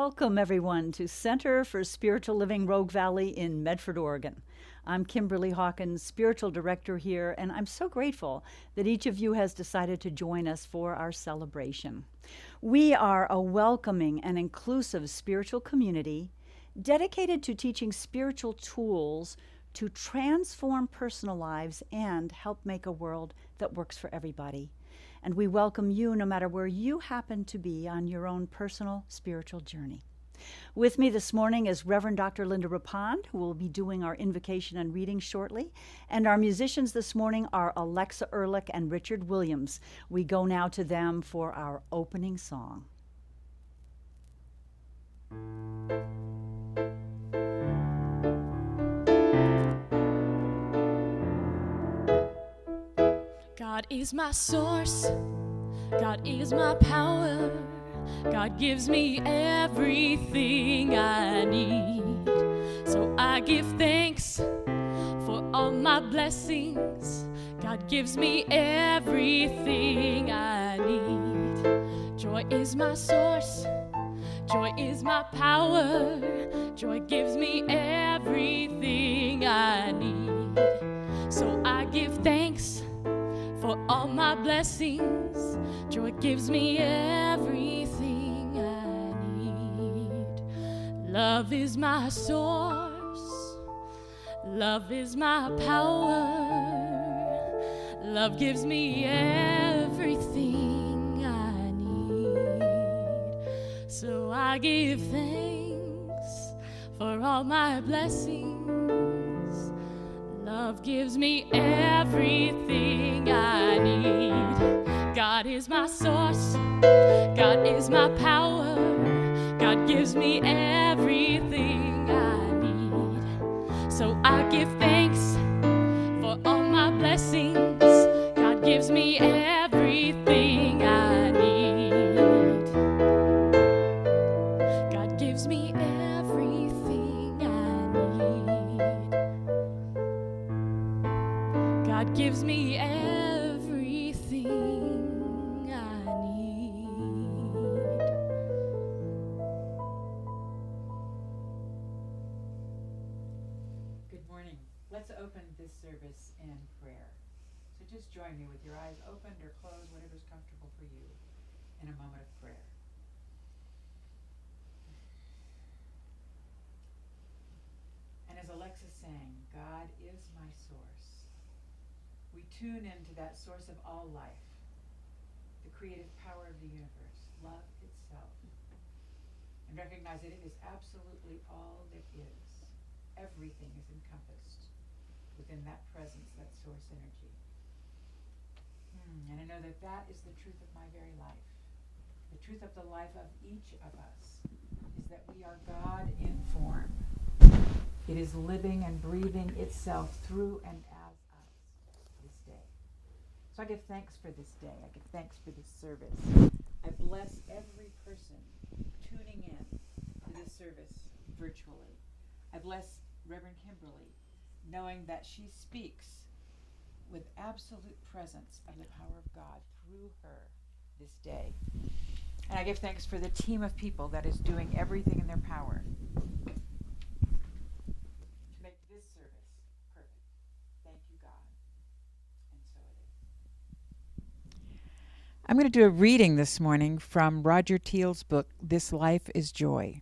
Welcome, everyone, to Center for Spiritual Living Rogue Valley in Medford, Oregon. I'm Kimberly Hawkins, Spiritual Director here, and I'm so grateful that each of you has decided to join us for our celebration. We are a welcoming and inclusive spiritual community dedicated to teaching spiritual tools to transform personal lives and help make a world that works for everybody. And we welcome you no matter where you happen to be on your own personal spiritual journey. With me this morning is Reverend Dr. Linda Rapond, who will be doing our invocation and reading shortly. And our musicians this morning are Alexa Ehrlich and Richard Williams. We go now to them for our opening song. God is my source, God is my power, God gives me everything I need. So I give thanks for all my blessings, God gives me everything I need. Joy is my source, joy is my power, joy gives me everything I need. So I give thanks for all my blessings, joy gives me everything I need. Love is my source, love is my power, love gives me everything I need. So I give thanks for all my blessings, love gives me everything I need. God is my source, God is my power, God gives me everything I need. So I give thanks for all my blessings, God gives me everything I need. God gives me everything I need. God gives me everything I need. Good morning. Let's open this service in prayer. So just join me with your eyes opened or closed, whatever's comfortable for you, in a moment of prayer. And as Alexa sang, God is my source. We tune into that source of all life, the creative power of the universe, love itself, and recognize that it is absolutely all that is. Everything is encompassed within that presence, that source energy. And I know that that is the truth of my very life. The truth of the life of each of us is that we are God in form. It is living and breathing itself through and as us this day. So I give thanks for this day. I give thanks for this service. I bless every person tuning in to this service virtually. I bless Reverend Kimberly, knowing that she speaks with absolute presence of the power of God through her this day. And I give thanks for the team of people that is doing everything in their power to make this service perfect. Thank you, God. And so it is. I'm going to do a reading this morning from Roger Teal's book, This Life is Joy.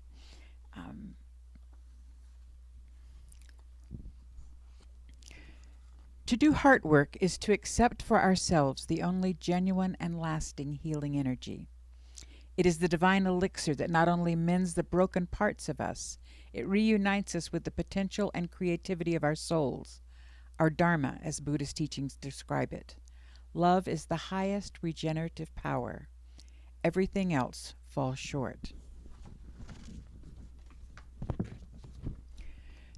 To do heart work is to accept for ourselves the only genuine and lasting healing energy. It is the divine elixir that not only mends the broken parts of us, it reunites us with the potential and creativity of our souls, our dharma, as Buddhist teachings describe it. Love is the highest regenerative power. Everything else falls short.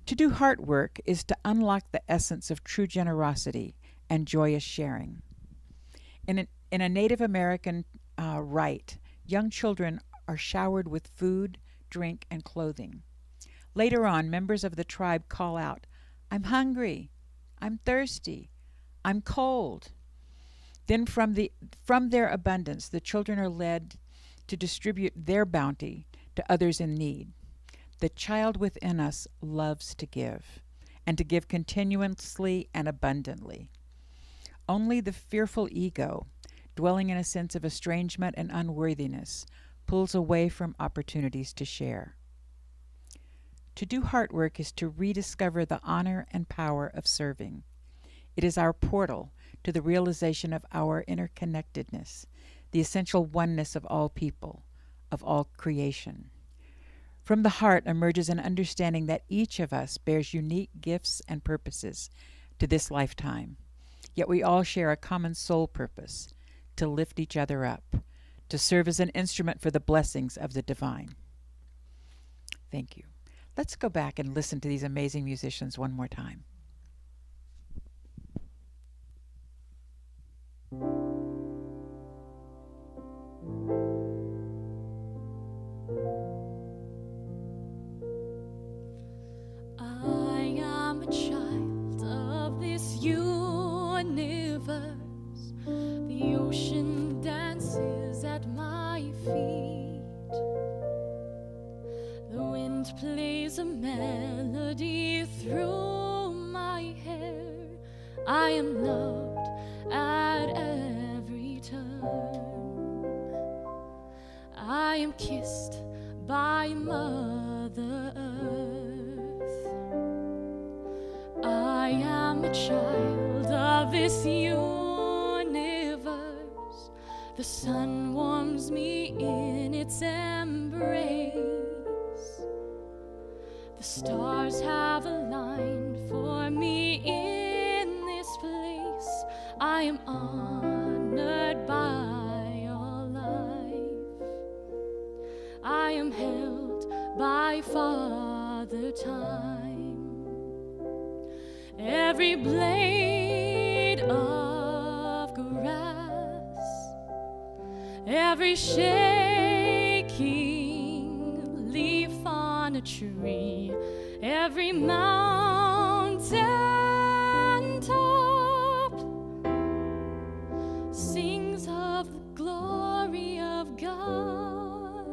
To do heart work is to unlock the essence of true generosity and joyous sharing. In a Native American rite, young children are showered with food, drink, and clothing. Later on, members of the tribe call out, "I'm hungry, I'm thirsty, I'm cold." Then from their abundance, the children are led to distribute their bounty to others in need. The child within us loves to give, and to give continuously and abundantly. Only the fearful ego, dwelling in a sense of estrangement and unworthiness, pulls away from opportunities to share. To do heart work is to rediscover the honor and power of serving. It is our portal to the realization of our interconnectedness, the essential oneness of all people, of all creation. From the heart emerges an understanding that each of us bears unique gifts and purposes to this lifetime, yet we all share a common soul purpose, to lift each other up, to serve as an instrument for the blessings of the divine. Thank you. Let's go back and listen to these amazing musicians one more time. I am a child of this universe. The ocean dances at my feet. The wind plays a melody through my hair. I am loved at every turn. I am kissed by Mother Earth. I am a child of this universe. The sun warms me in its embrace. The stars have aligned for me in this place. I am honored by all life. I am held by Father Time. Every blade of grass, every shaking leaf on a tree, every mountain top sings of the glory of God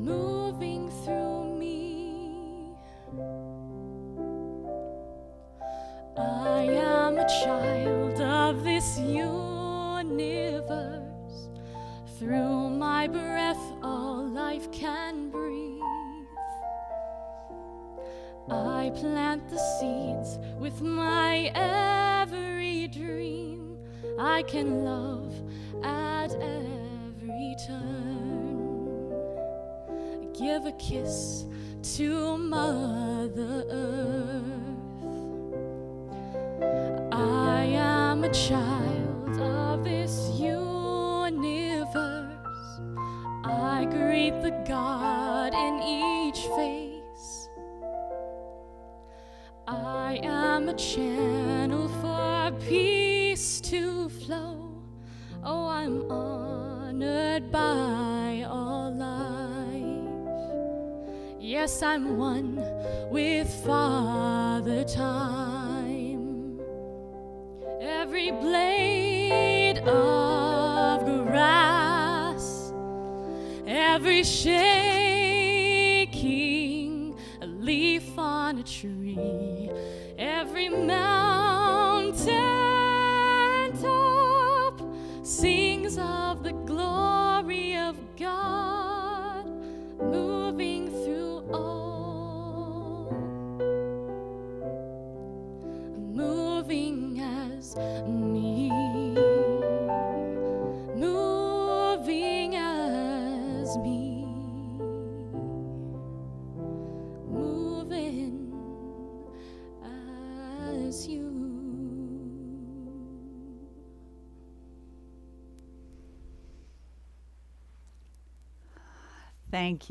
moving through me. I am a child of this universe. Through my breath all life can breathe. I plant the seeds with my every dream. I can love at every turn. Give a kiss to Mother Earth. I am a child of this universe. I greet the God in each face. I am a channel for peace to flow. Oh, I'm honored by all life. Yes, I'm one with Father Time. Every blade of grass, every shaking leaf on a tree, every mountain top sings of the glory of God moving through all, moving as me, moving as me, moving as you. Thank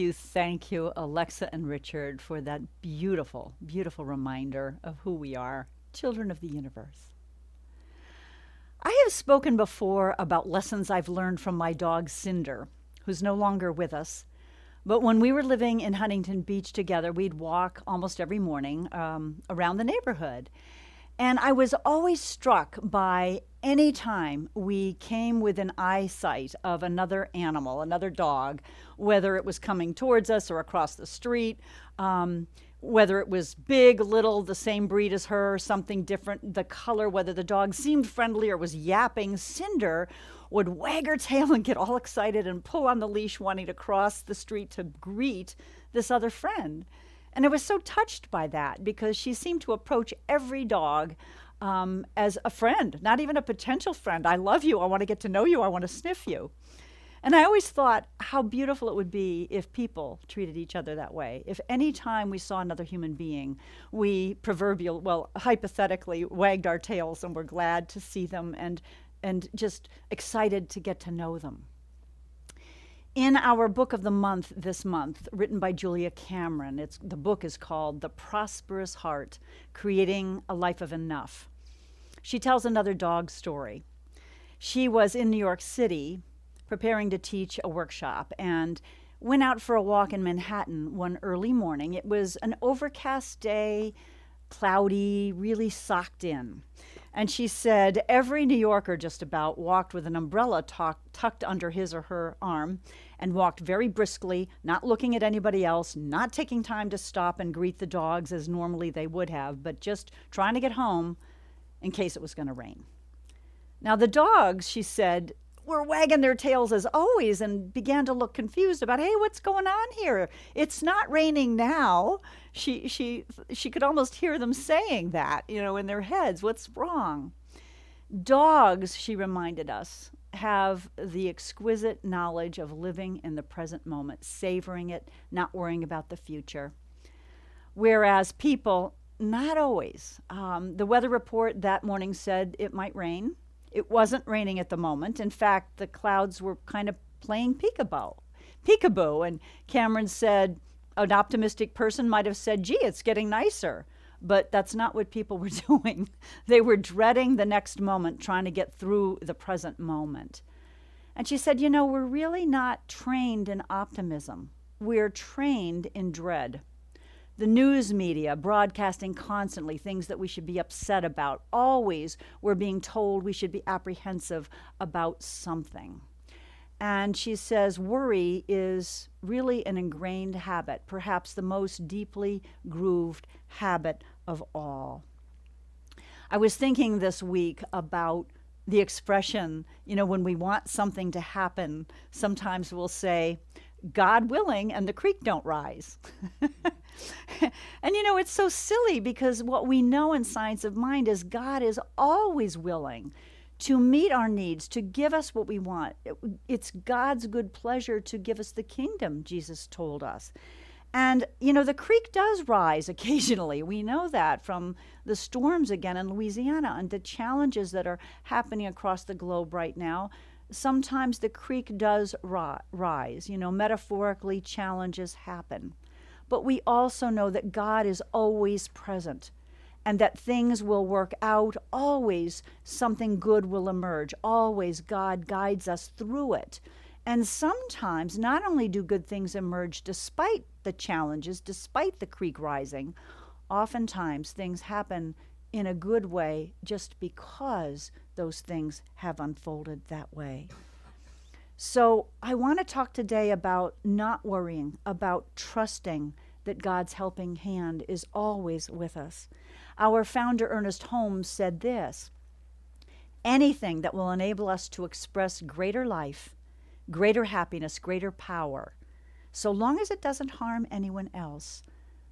you, Alexa and Richard, for that beautiful, beautiful reminder of who we are, children of the universe. I have spoken before about lessons I've learned from my dog Cinder, who's no longer with us. But when we were living in Huntington Beach together, we'd walk almost every morning around the neighborhood. And I was always struck by any time we came within eyesight of another animal, another dog, whether it was coming towards us or across the street, whether it was big, little, the same breed as her, something different, the color, whether the dog seemed friendly or was yapping, Cinder would wag her tail and get all excited and pull on the leash, wanting to cross the street to greet this other friend. And I was so touched by that because she seemed to approach every dog as a friend, not even a potential friend. I love you. I want to get to know you. I want to sniff you. And I always thought how beautiful it would be if people treated each other that way. If any time we saw another human being, we hypothetically wagged our tails and were glad to see them and just excited to get to know them. In our book of the month this month, written by Julia Cameron, the book is called The Prosperous Heart, Creating a Life of Enough. She tells another dog story. She was in New York City preparing to teach a workshop and went out for a walk in Manhattan one early morning. It was an overcast day, cloudy, really socked in. And she said every New Yorker just about walked with an umbrella tucked under his or her arm and walked very briskly, not looking at anybody else, not taking time to stop and greet the dogs as normally they would have, but just trying to get home in case it was going to rain. Now the dogs, she said, were wagging their tails as always and began to look confused about, hey, what's going on here? It's not raining now. She could almost hear them saying that, in their heads. What's wrong? Dogs, she reminded us, have the exquisite knowledge of living in the present moment, savoring it, not worrying about the future. Whereas people, not always. The weather report that morning said it might rain. It wasn't raining at the moment. In fact, the clouds were kind of playing peekaboo. And Cameron said an optimistic person might have said, gee, it's getting nicer. But that's not what people were doing. They were dreading the next moment, trying to get through the present moment. And she said, we're really not trained in optimism. We're trained in dread. The news media broadcasting constantly things that we should be upset about. Always we're being told we should be apprehensive about something. And she says worry is really an ingrained habit, perhaps the most deeply grooved habit of all. I was thinking this week about the expression, when we want something to happen, sometimes we'll say, God willing, and the creek don't rise. And it's so silly because what we know in Science of Mind is God is always willing to meet our needs, to give us what we want. It's God's good pleasure to give us the kingdom, Jesus told us. And, the creek does rise occasionally. We know that from the storms again in Louisiana and the challenges that are happening across the globe right now. Sometimes the creek does rise, metaphorically challenges happen. But we also know that God is always present and that things will work out. Always something good will emerge. Always God guides us through it. And sometimes not only do good things emerge despite the challenges, despite the creek rising, oftentimes things happen in a good way just because those things have unfolded that way. So I want to talk today about not worrying, about trusting that God's helping hand is always with us. Our founder, Ernest Holmes, said this: anything that will enable us to express greater life, greater happiness, greater power, so long as it doesn't harm anyone else,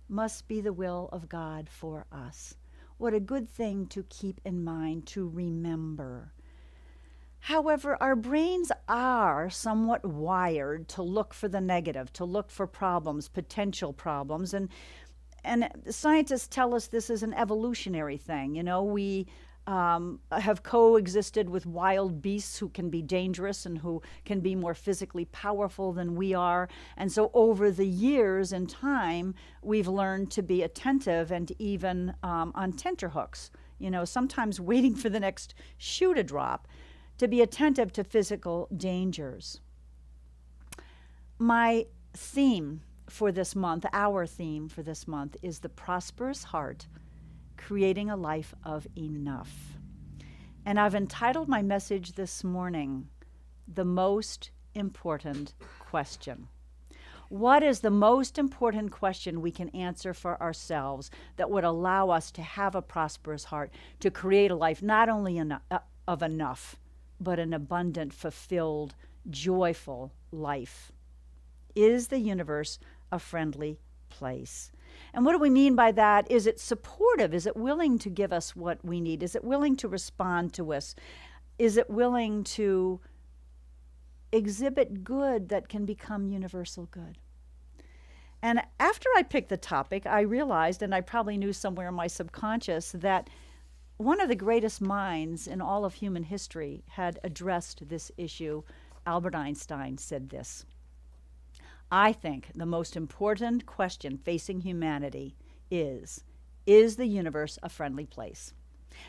must be the will of God for us. What a good thing to keep in mind, to remember. However, our brains are somewhat wired to look for the negative, to look for problems, potential problems. And scientists tell us this is an evolutionary thing. We have coexisted with wild beasts who can be dangerous and who can be more physically powerful than we are. And so over the years and time, we've learned to be attentive and even on tenterhooks, sometimes waiting for the next shoe to drop, to be attentive to physical dangers. My theme for this month, our theme for this month, is the prosperous heart creating a life of enough. And I've entitled my message this morning, The Most Important Question. What is the most important question we can answer for ourselves that would allow us to have a prosperous heart, to create a life not only of enough, but an abundant, fulfilled, joyful life? Is the universe a friendly place? And what do we mean by that? Is it supportive? Is it willing to give us what we need? Is it willing to respond to us? Is it willing to exhibit good that can become universal good? And after I picked the topic, I realized, and I probably knew somewhere in my subconscious, that one of the greatest minds in all of human history had addressed this issue. Albert Einstein said this: I think the most important question facing humanity is the universe a friendly place?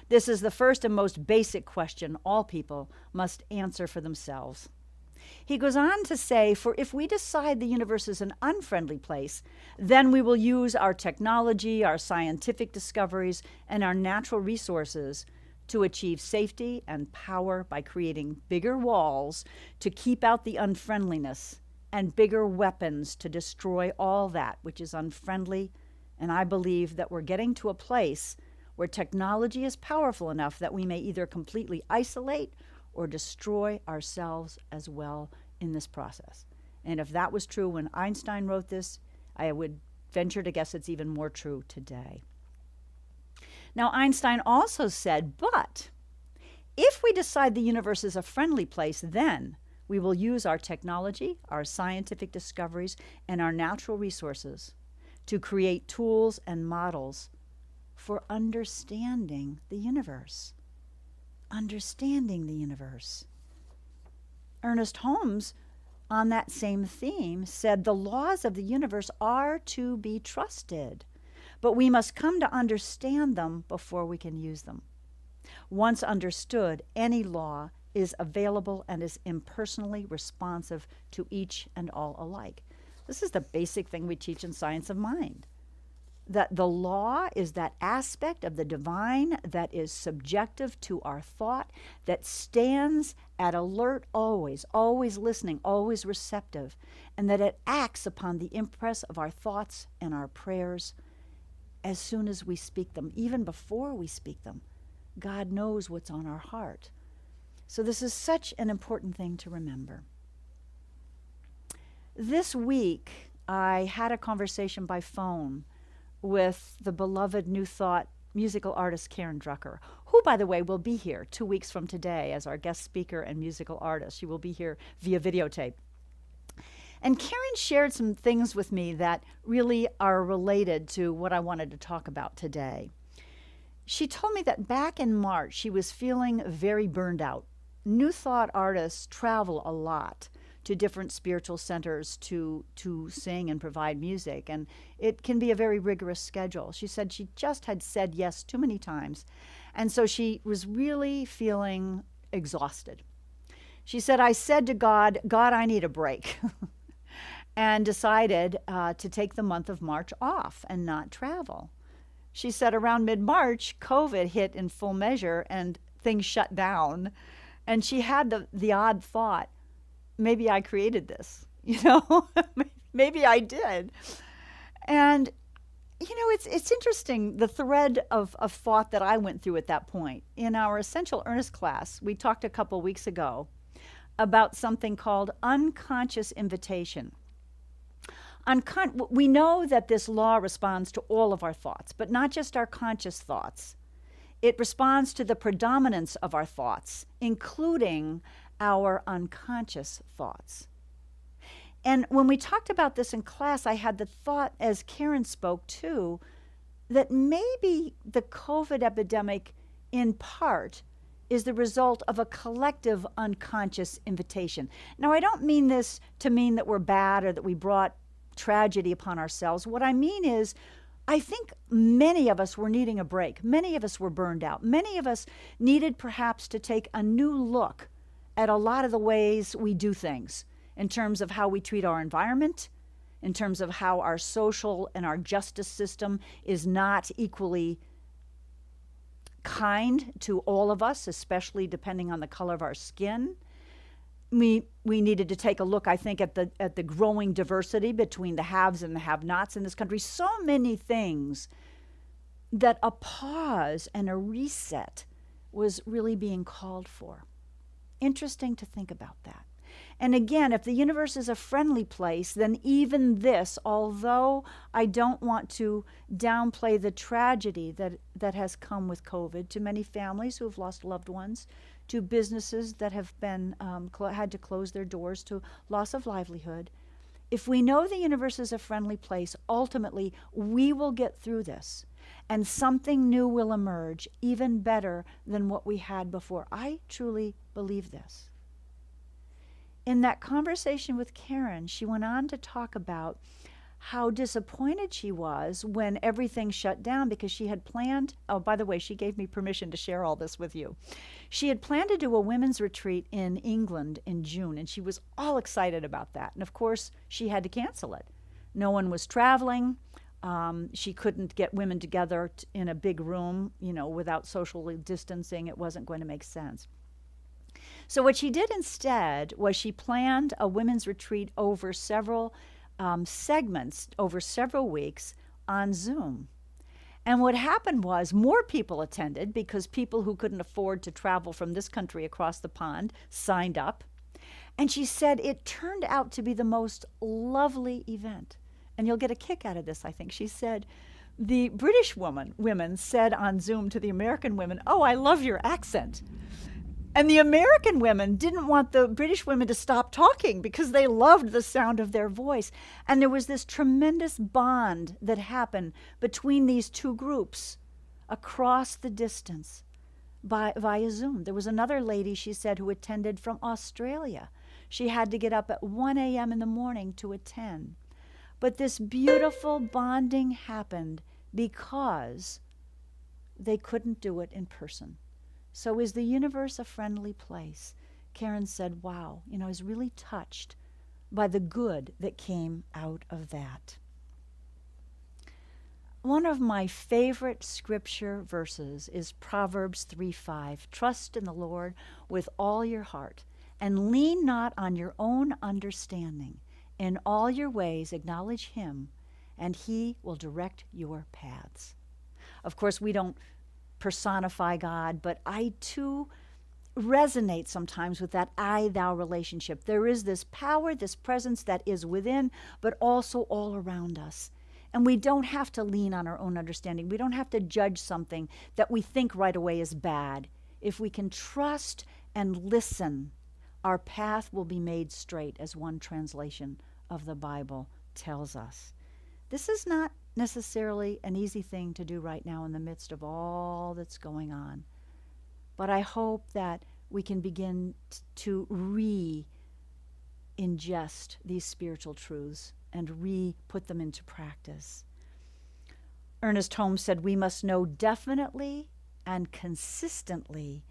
This is the first and most basic question all people must answer for themselves. He goes on to say, for if we decide the universe is an unfriendly place, then we will use our technology, our scientific discoveries, and our natural resources to achieve safety and power by creating bigger walls to keep out the unfriendliness and bigger weapons to destroy all that which is unfriendly. And I believe that we're getting to a place where technology is powerful enough that we may either completely isolate or destroy ourselves as well in this process. And if that was true when Einstein wrote this, I would venture to guess it's even more true today. Now, Einstein also said, but if we decide the universe is a friendly place, then we will use our technology, our scientific discoveries, and our natural resources to create tools and models for understanding the universe. Understanding the universe. Ernest Holmes, on that same theme, said the laws of the universe are to be trusted, but we must come to understand them before we can use them. Once understood, any law is available and is impersonally responsive to each and all alike. This is the basic thing we teach in Science of Mind. That the law is that aspect of the divine that is subjective to our thought, that stands at alert always, always listening, always receptive, and that it acts upon the impress of our thoughts and our prayers as soon as we speak them, even before we speak them. God knows what's on our heart. So this is such an important thing to remember. This week, I had a conversation by phone with the beloved New Thought musical artist Karen Drucker, who, by the way, will be here 2 weeks from today as our guest speaker and musical artist. She will be here via videotape. And Karen shared some things with me that really are related to what I wanted to talk about today. She told me that back in March, she was feeling very burned out. New Thought artists travel a lot to different spiritual centers to sing and provide music, and it can be a very rigorous schedule. She said she just had said yes too many times, and so she was really feeling exhausted. She said, I said to God, I need a break, and decided to take the month of March off and not travel. She said around mid-March, COVID hit in full measure and things shut down, and she had the odd thought, maybe I created this, maybe I did. And, it's interesting, the thread of thought that I went through at that point. In our Essential Earnest class, we talked a couple weeks ago about something called unconscious invitation. We know that this law responds to all of our thoughts, but not just our conscious thoughts. It responds to the predominance of our thoughts, including our unconscious thoughts. And when we talked about this in class, I had the thought, as Karen spoke too, that maybe the COVID epidemic, in part, is the result of a collective unconscious invitation. Now, I don't mean this to mean that we're bad or that we brought tragedy upon ourselves. What I mean is, I think many of us were needing a break. Many of us were burned out. Many of us needed perhaps to take a new look at a lot of the ways we do things in terms of how we treat our environment, in terms of how our social and our justice system is not equally kind to all of us, especially depending on the color of our skin. We needed to take a look, I think, at the growing diversity between the haves and the have-nots in this country. So many things that a pause and a reset was really being called for. Interesting to think about that. And again, if the universe is a friendly place, then even this, although I don't want to downplay the tragedy that has come with COVID to many families who have lost loved ones, to businesses that have been had to close their doors, to loss of livelihood, if we know the universe is a friendly place, ultimately we will get through this and something new will emerge, even better than what we had before. I truly believe this. In that conversation with Karen, she went on to talk about how disappointed she was when everything shut down because she had planned, oh, by the way, she gave me permission to share all this with you. She had planned to do a women's retreat in England in June, and she was all excited about that. And of course, she had to cancel it. No one was traveling. She couldn't get women together in a big room, without social distancing. It wasn't going to make sense. So what she did instead was she planned a women's retreat over several segments, over several weeks on Zoom. And what happened was more people attended because people who couldn't afford to travel from this country across the pond signed up. And she said it turned out to be the most lovely event. And you'll get a kick out of this, I think. She said, the British women said on Zoom to the American women, "Oh, I love your accent." And the American women didn't want the British women to stop talking because they loved the sound of their voice. And there was this tremendous bond that happened between these two groups across the distance via Zoom. There was another lady, she said, who attended from Australia. She had to get up at 1 a.m. in the morning to attend. But this beautiful bonding happened because they couldn't do it in person. So is the universe a friendly place? Karen said, wow, I was really touched by the good that came out of that. One of my favorite scripture verses is Proverbs 3:5. Trust in the Lord with all your heart and lean not on your own understanding. In all your ways acknowledge him, and he will direct your paths. Of course, we don't personify God, but I too resonate sometimes with that I-thou relationship. There is this power, this presence that is within, but also all around us. And we don't have to lean on our own understanding. We don't have to judge something that we think right away is bad. If we can trust and listen, our path will be made straight, as one translation of the Bible tells us. This is not necessarily an easy thing to do right now in the midst of all that's going on. But I hope that we can begin to re-ingest these spiritual truths and re-put them into practice. Ernest Holmes said, we must know definitely and consistently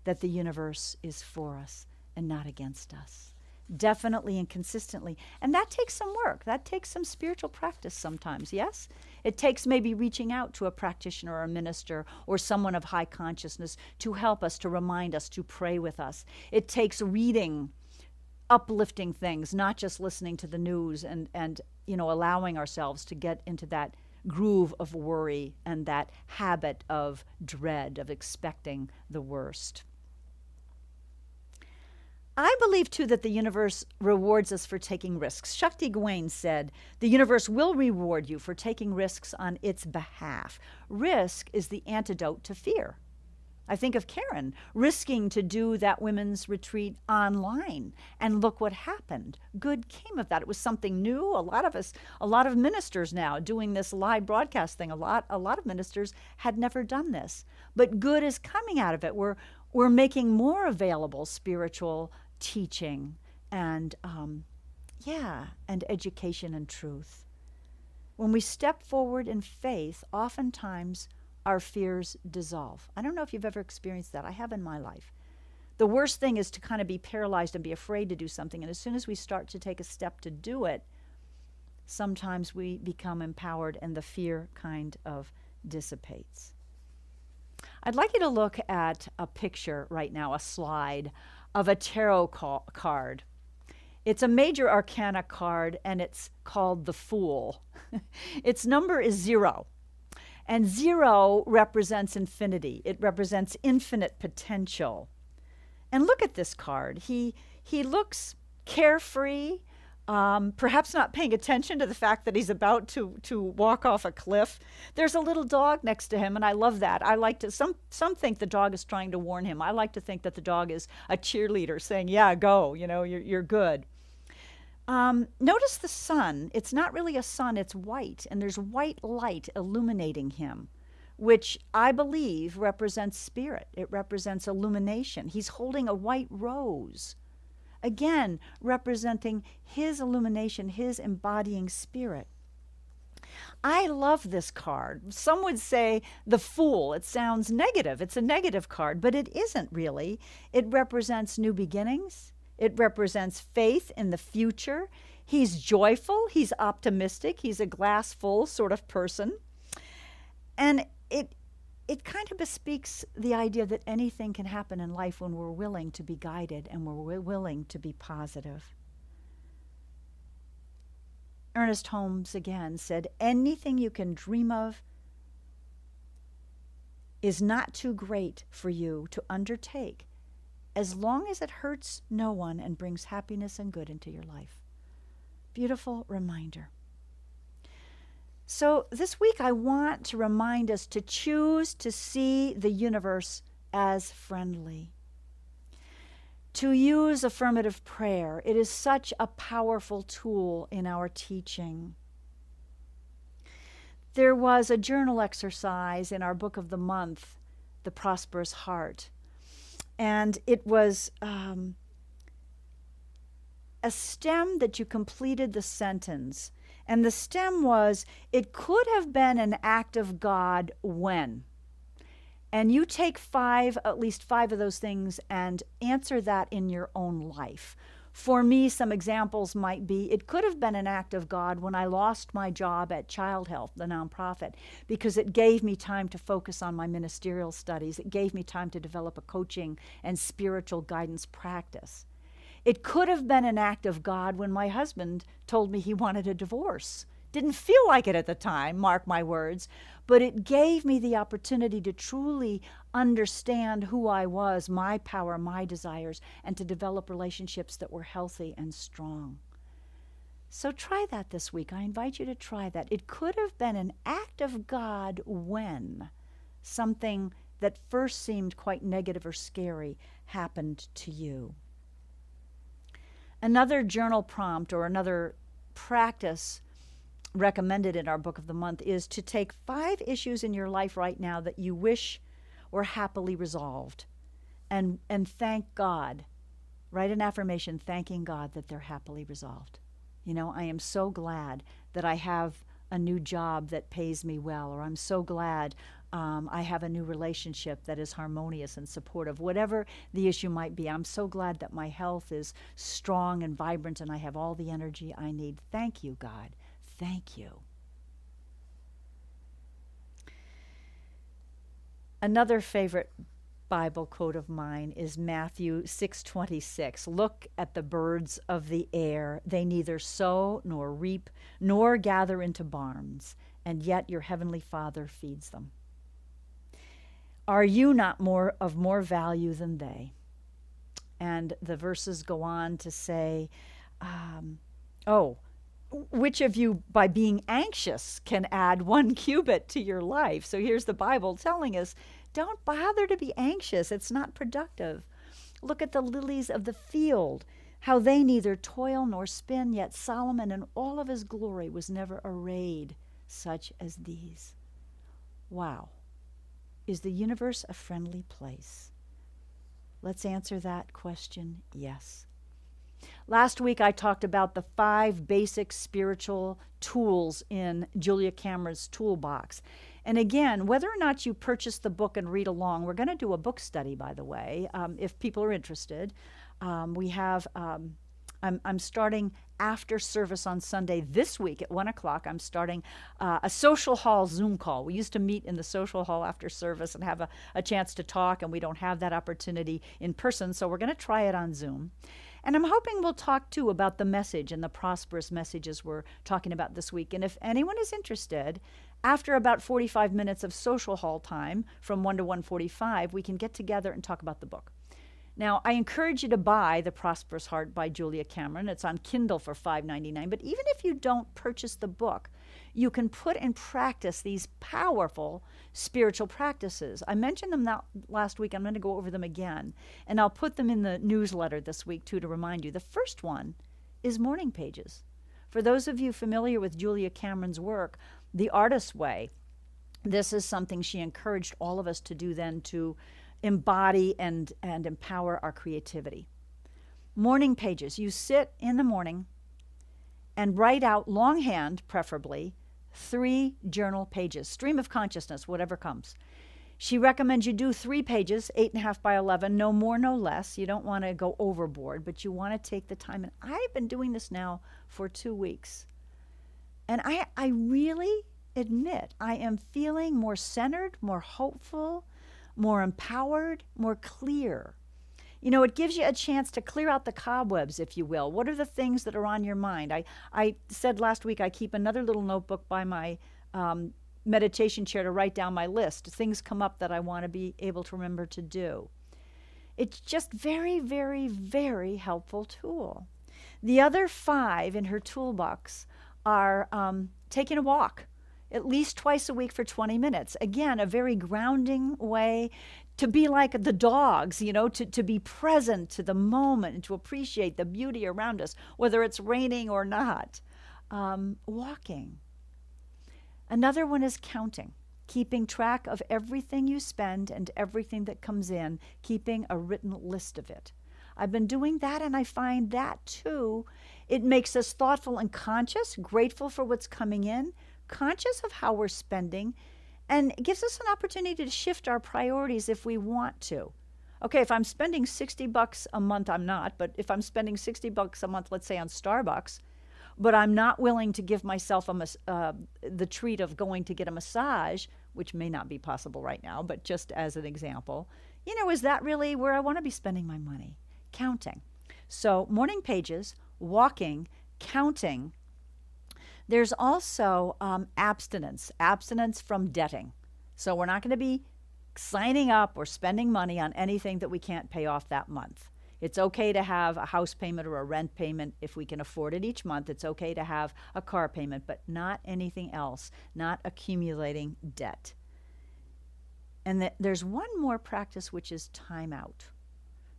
that the universe is for us and not against us. Definitely and consistently. And that takes some work. That takes some spiritual practice sometimes, yes? It takes maybe reaching out to a practitioner or a minister or someone of high consciousness to help us, to remind us, to pray with us. It takes reading uplifting things, not just listening to the news and allowing ourselves to get into that groove of worry and that habit of dread, of expecting the worst. I believe, too, that the universe rewards us for taking risks. Shakti Gawain said, the universe will reward you for taking risks on its behalf. Risk is the antidote to fear. I think of Karen risking to do that women's retreat online, and look what happened. Good came of that. It was something new. A lot of ministers now doing this live broadcast thing. A lot of ministers had never done this, but good is coming out of it. We're making more available spiritual teaching and education and truth. When we step forward in faith, oftentimes our fears dissolve. I don't know if you've ever experienced that. I have in my life. The worst thing is to kind of be paralyzed and be afraid to do something. And as soon as we start to take a step to do it, sometimes we become empowered and the fear kind of dissipates. I'd like you to look at a picture right now, a slide of a tarot card. It's a major arcana card, and it's called the Fool. Its number is 0. And 0 represents infinity. It represents infinite potential. And look at this card. He looks carefree, perhaps not paying attention to the fact that he's about to walk off a cliff. There's a little dog next to him, and I love that. I like to, some think the dog is trying to warn him. I like to think that the dog is a cheerleader saying, yeah, go, you're good. Notice the sun. It's not really a sun, it's white, and there's white light illuminating him, which I believe represents spirit. It represents illumination. He's holding a white rose, again, representing his illumination, his embodying spirit. I love this card. Some would say the Fool. It sounds negative. It's a negative card, but it isn't really. It represents new beginnings. It represents faith in the future. He's joyful. He's optimistic. He's a glass full sort of person. And it kind of bespeaks the idea that anything can happen in life when we're willing to be guided and we're willing to be positive. Ernest Holmes again said, anything you can dream of is not too great for you to undertake as long as it hurts no one and brings happiness and good into your life. Beautiful reminder. So this week I want to remind us to choose to see the universe as friendly. To use affirmative prayer. It is such a powerful tool in our teaching. There was a journal exercise in our book of the month, The Prosperous Heart. And it was a stem that you completed the sentence. And the stem was, it could have been an act of God when. And you take at least five of those things and answer that in your own life. For me, some examples might be, it could have been an act of God when I lost my job at Child Health, the nonprofit, because it gave me time to focus on my ministerial studies. It gave me time to develop a coaching and spiritual guidance practice. It could have been an act of God when my husband told me he wanted a divorce. Didn't feel like it at the time, mark my words, but it gave me the opportunity to truly understand who I was, my power, my desires, and to develop relationships that were healthy and strong. So try that this week. I invite you to try that. It could have been an act of God when something that first seemed quite negative or scary happened to you. Another journal prompt or another practice recommended in our book of the month is to take 5 issues in your life right now that you wish were happily resolved and thank God. Write an affirmation thanking God that they're happily resolved. I am so glad that I have a new job that pays me well, or I'm so glad I have a new relationship that is harmonious and supportive. Whatever the issue might be, I'm so glad that my health is strong and vibrant and I have all the energy I need. Thank you, God. Thank you. Another favorite Bible quote of mine is Matthew 6:26. Look at the birds of the air. They neither sow nor reap nor gather into barns, and yet your heavenly Father feeds them. Are you not of more value than they? And the verses go on to say, which of you, by being anxious, can add 1 cubit to your life? So here's the Bible telling us, don't bother to be anxious. It's not productive. Look at the lilies of the field, how they neither toil nor spin, yet Solomon in all of his glory was never arrayed such as these. Wow. Is the universe a friendly place? Let's answer that question, yes. Last week I talked about the 5 basic spiritual tools in Julia Cameron's toolbox. And again, whether or not you purchase the book and read along, we're going to do a book study, by the way, if people are interested. We have I'm starting after service on Sunday this week at 1 o'clock. I'm starting a social hall Zoom call. We used to meet in the social hall after service and have a chance to talk, and we don't have that opportunity in person, so we're going to try it on Zoom. And I'm hoping we'll talk too about the message and the prosperous messages we're talking about this week. And if anyone is interested, after about 45 minutes of social hall time from 1 to 1:45, we can get together and talk about the book. Now, I encourage you to buy The Prosperous Heart by Julia Cameron. It's on Kindle for $5.99. But even if you don't purchase the book, you can put in practice these powerful spiritual practices. I mentioned them last week. I'm going to go over them again. And I'll put them in the newsletter this week, too, to remind you. The first one is morning pages. For those of you familiar with Julia Cameron's work, The Artist's Way, this is something she encouraged all of us to do then to embody and empower our creativity. Morning pages. You sit in the morning and write out longhand, preferably, 3 journal pages. Stream of consciousness, whatever comes. She recommends you do 3 pages, 8.5 by 11, no more, no less. You don't want to go overboard, but you want to take the time. And I've been doing this now for 2 weeks. And I really admit I am feeling more centered, more hopeful, more empowered, more clear. You know, it gives you a chance to clear out the cobwebs, if you will. What are the things that are on your mind? I said last week I keep another little notebook by my meditation chair to write down my list. Things come up that I want to be able to remember to do. It's just very, very, very helpful tool. The other 5 in her toolbox are taking a walk at least twice a week for 20 minutes. Again, a very grounding way to be like the dogs, you know, to be present to the moment and to appreciate the beauty around us, whether it's raining or not. Walking. Another one is counting, keeping track of everything you spend and everything that comes in, keeping a written list of it. I've been doing that, and I find that, too, it makes us thoughtful and conscious, grateful for what's coming in, conscious of how we're spending, and it gives us an opportunity to shift our priorities if we want to. Okay, if I'm spending $60 a month, I'm not, but if I'm spending $60 a month, let's say on Starbucks, but I'm not willing to give myself the treat of going to get a massage, which may not be possible right now, but just as an example, you know, is that really where I want to be spending my money? Counting. So morning pages, walking, counting. There's also abstinence from debting. So we're not going to be signing up or spending money on anything that we can't pay off that month. It's okay to have a house payment or a rent payment if we can afford it each month. It's okay to have a car payment, but not anything else, not accumulating debt. And there's one more practice, which is time out.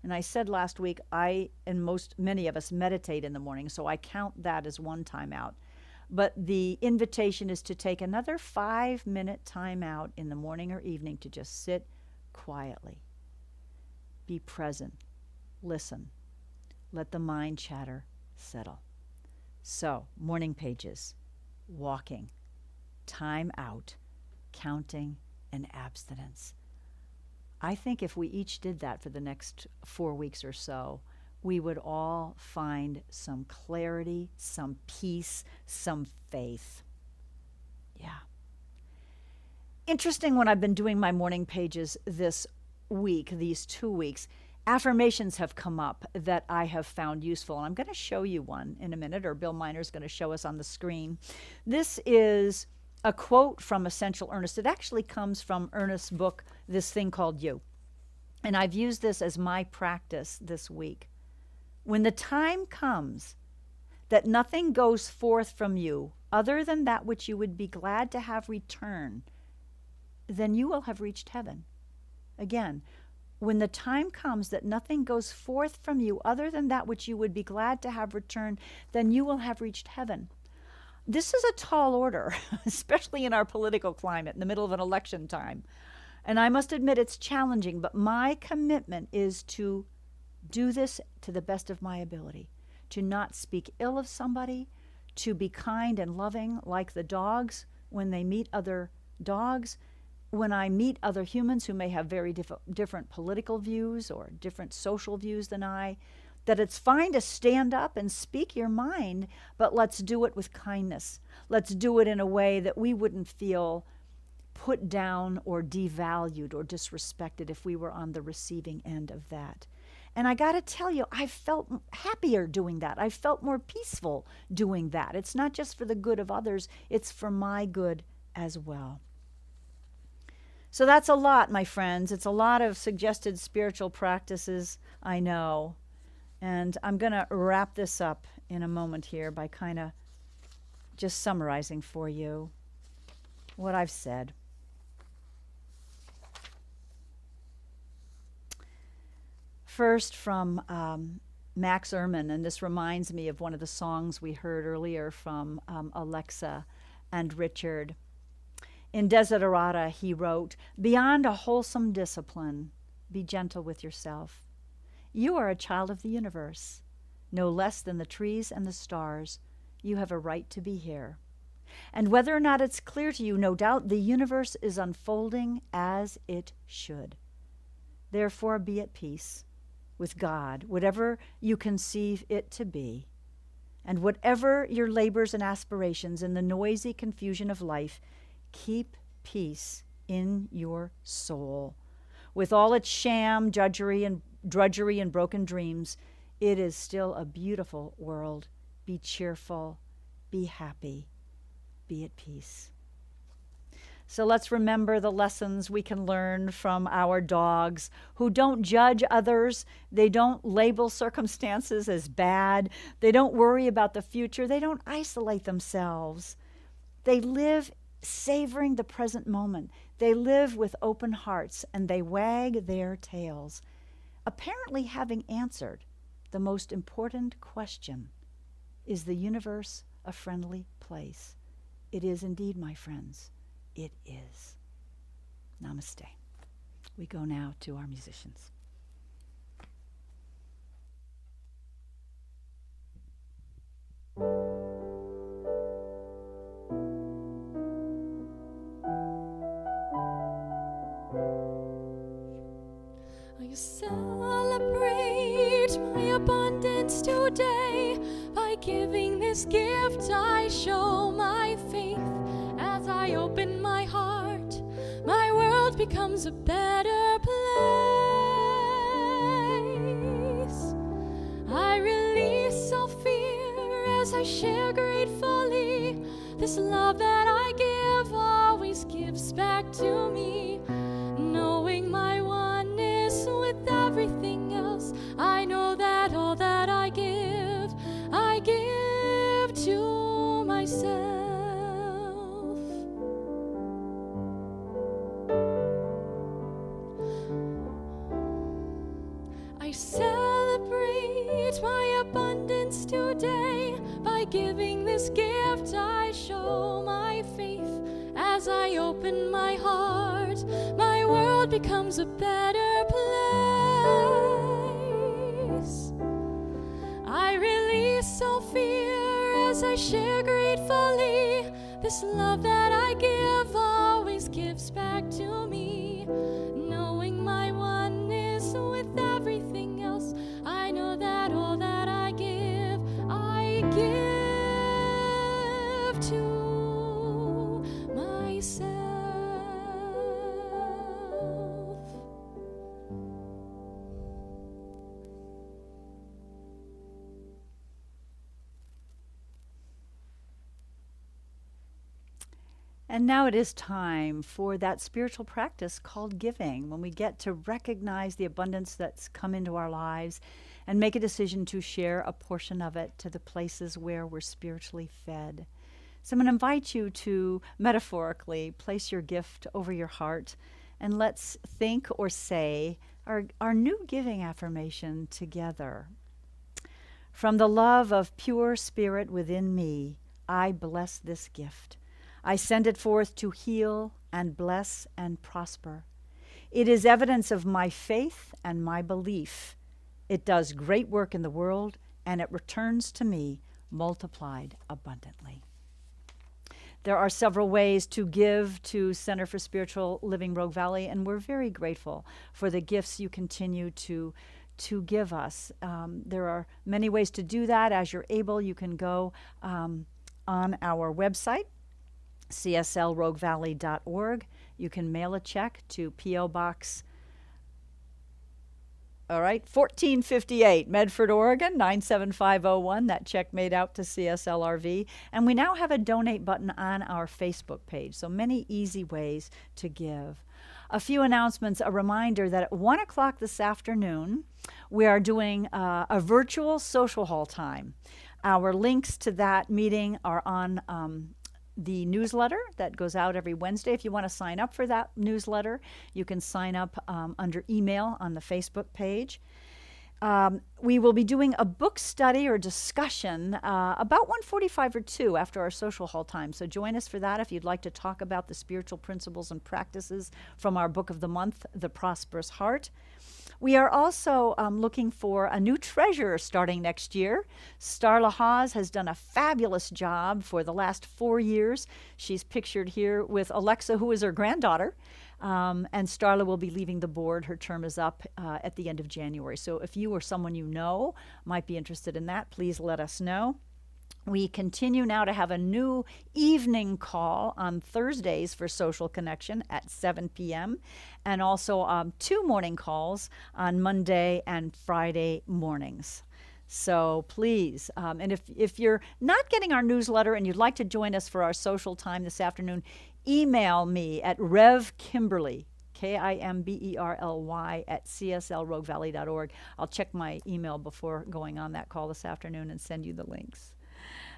And I said last week, many of us meditate in the morning, so I count that as one time out. But the invitation is to take another 5-minute time out in the morning or evening to just sit quietly, be present, listen, let the mind chatter settle. So, morning pages, walking, time out, counting, and abstinence. I think if we each did that for the next 4 weeks or so, we would all find some clarity, some peace, some faith. Yeah. Interesting, when I've been doing my morning pages this week, these 2 weeks, affirmations have come up that I have found useful. And I'm going to show you one in a minute, or Bill Miner's going to show us on the screen. This is a quote from Essential Ernest. It actually comes from Ernest's book, This Thing Called You. And I've used this as my practice this week. When the time comes that nothing goes forth from you other than that which you would be glad to have return, then you will have reached heaven. Again, when the time comes that nothing goes forth from you other than that which you would be glad to have return, then you will have reached heaven. This is a tall order, especially in our political climate, in the middle of an election time. And I must admit it's challenging, but my commitment is to do this to the best of my ability, to not speak ill of somebody, to be kind and loving like the dogs when they meet other dogs, when I meet other humans who may have very different political views or different social views than I, that it's fine to stand up and speak your mind, but let's do it with kindness. Let's do it in a way that we wouldn't feel put down or devalued or disrespected if we were on the receiving end of that. And I got to tell you, I felt happier doing that. I felt more peaceful doing that. It's not just for the good of others, it's for my good as well. So that's a lot, my friends. It's a lot of suggested spiritual practices, I know. And I'm going to wrap this up in a moment here by kind of just summarizing for you what I've said. First, from Max Ehrman, and this reminds me of one of the songs we heard earlier from Alexa and Richard. In Desiderata, he wrote, "Beyond a wholesome discipline, be gentle with yourself. You are a child of the universe. No less than the trees and the stars, you have a right to be here. And whether or not it's clear to you, no doubt the universe is unfolding as it should. Therefore, be at peace with God, whatever you conceive it to be. And whatever your labors and aspirations in the noisy confusion of life, keep peace in your soul. With all its sham, drudgery, and broken dreams, it is still a beautiful world. Be cheerful, be happy, be at peace." So let's remember the lessons we can learn from our dogs who don't judge others. They don't label circumstances as bad. They don't worry about the future. They don't isolate themselves. They live savoring the present moment. They live with open hearts and they wag their tails, apparently having answered the most important question: is the universe a friendly place? It is indeed, my friends. It is. Namaste. We go now to our musicians. I celebrate my abundance today. By giving this gift, I show my faith. As I open my heart, my world becomes a better place. I release all fear as I share gratefully. This love that I give always gives back to me. Knowing my oneness with everything else, I know that all that I give to myself. I celebrate my abundance today. By giving this gift, I show my faith. As I open my heart, my world becomes a better place. I release all fear as I share gratefully. This love that I give always gives back to me. Knowing my oneness with everything else, I know that all that I give to myself. And now it is time for that spiritual practice called giving, when we get to recognize the abundance that's come into our lives and make a decision to share a portion of it to the places where we're spiritually fed. So I'm going to invite you to metaphorically place your gift over your heart, and let's think or say our new giving affirmation together. From the love of pure spirit within me, I bless this gift. I send it forth to heal and bless and prosper. It is evidence of my faith and my belief. It does great work in the world, and it returns to me multiplied abundantly. There are several ways to give to Center for Spiritual Living Rogue Valley, and we're very grateful for the gifts you continue to to give us. There are many ways to do that. As you're able, you can go on our website, cslroguevalley.org. You can mail a check to P.O. Box 1458, Medford, Oregon, 97501. That check made out to CSLRV. And we now have a donate button on our Facebook page, so many easy ways to give. A few announcements, a reminder that at 1 o'clock this afternoon, we are doing a virtual social hall time. Our links to that meeting are on the newsletter that goes out every Wednesday. If you want to sign up for that newsletter, you can sign up under email on the Facebook page. We will be doing a book study or discussion about 1:45 or 2 after our social hall time. So join us for that if you'd like to talk about the spiritual principles and practices from our book of the month, The Prosperous Heart. We are also looking for a new treasurer starting next year. Starla Haas has done a fabulous job for the last 4 years. She's pictured here with Alexa, who is her granddaughter. And Starla will be leaving the board. Her term is up at the end of January. So if you or someone you know might be interested in that, please let us know. We continue now to have a new evening call on Thursdays for Social Connection at 7 p.m. and also 2 morning calls on Monday and Friday mornings. So please, and if you're not getting our newsletter and you'd like to join us for our social time this afternoon, email me at revkimberly, Kimberly, at cslroguevalley.org. I'll check my email before going on that call this afternoon and send you the links.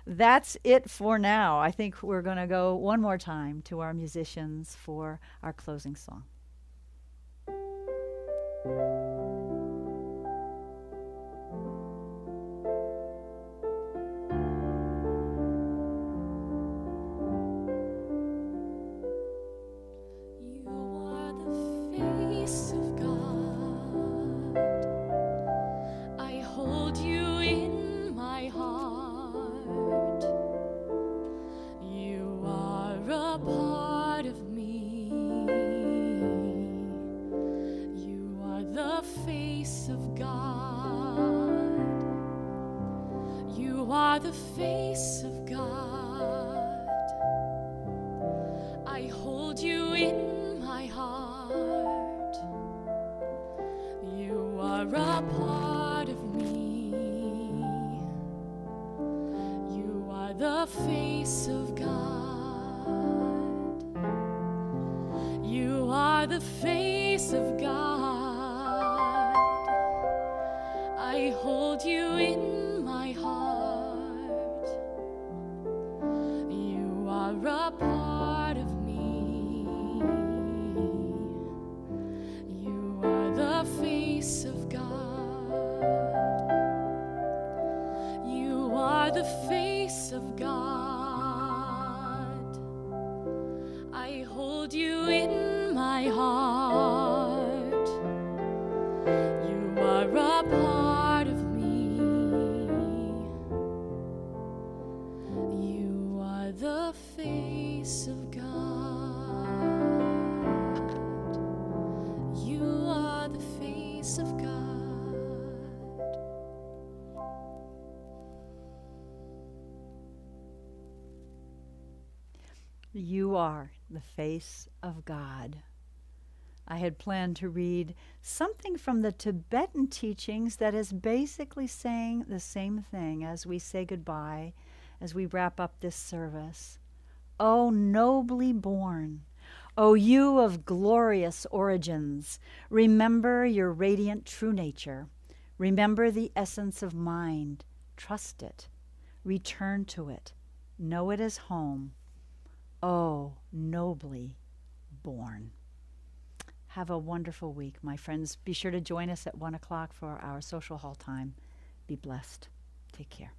That's it for now. I think we're going to go one more time to our musicians for our closing song. The face of God. I hold you in my heart. You are a part of me. You are the face of God. You are the face of God. I hold you in my heart. A part of me. You are the face of God. You are the face of God. I hold you in my heart. You are a part of me. You are the face of God. You are the face of God. You are the face of God. I had planned to read something from the Tibetan teachings that is basically saying the same thing as we say goodbye, as we wrap up this service. O nobly born, O you of glorious origins, remember your radiant true nature. Remember the essence of mind. Trust it. Return to it. Know it as home. O nobly born. Have a wonderful week, my friends. Be sure to join us at 1 o'clock for our social hall time. Be blessed. Take care.